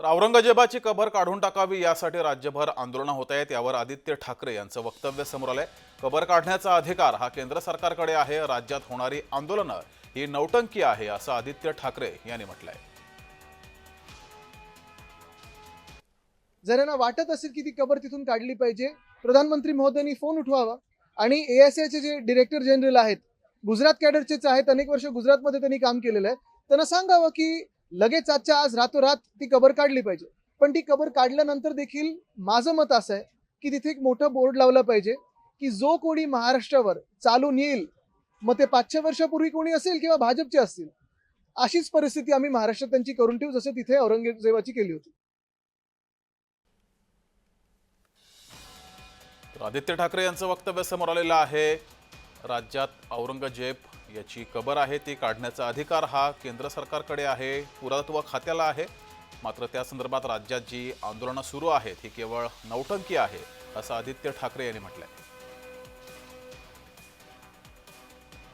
तर औरंगजेबाची कबर काढून टाकावी यासाठी राज्यभर आंदोलनं होत आहेत। यावर आदित्य ठाकरे यांचं वक्तव्य समोर आलंय। कबर काढण्याचा अधिकार हा केंद्र सरकारकडे आहे, राज्यात होणारी आंदोलनं ही नौटंकी आहे असं आदित्य ठाकरे यांनी म्हटलंय। जर यांना वाटत असेल की ती कबर तिथून काढली पाहिजे, प्रधानमंत्री महोदयांनी फोन उठवावा आणि एएसआयचे जे डायरेक्टर जनरल आहेत, गुजरात कॅडरचेच आहेत, अनेक वर्ष गुजरातमध्ये त्यांनी काम केलेलं आहे, त्यांना सांगावं की लगेच आजच्या आज रातोरात ती कबर काढली पाहिजे। पण ती कबर काढल्यानंतर देखील माझं मत असं आहे की तिथे एक मोठं बोर्ड लावला पाहिजे की जो कोणी महाराष्ट्रावर चालून येईल, मग ते 500 वर्षापूर्वी कोणी असेल किंवा भाजपचे असतील, अशीच परिस्थिती आम्ही महाराष्ट्रात त्यांची करून ठेवू, जसं तिथे औरंगजेबाची केली होती। तर आदित्य ठाकरे यांचं वक्तव्य समोर आलेलं आहे। राज्यात औरंगजेब याची कबर आहे, ती काढण्याचा अधिकार हा केंद्र सरकारकडे आहे, पुरातत्व खात्याला आहे। मात्र त्या संदर्भात राज्यात जी आंदोलनं सुरू आहेत ही केवळ नौटंकी आहे असं आदित्य ठाकरे यांनी म्हटलंय।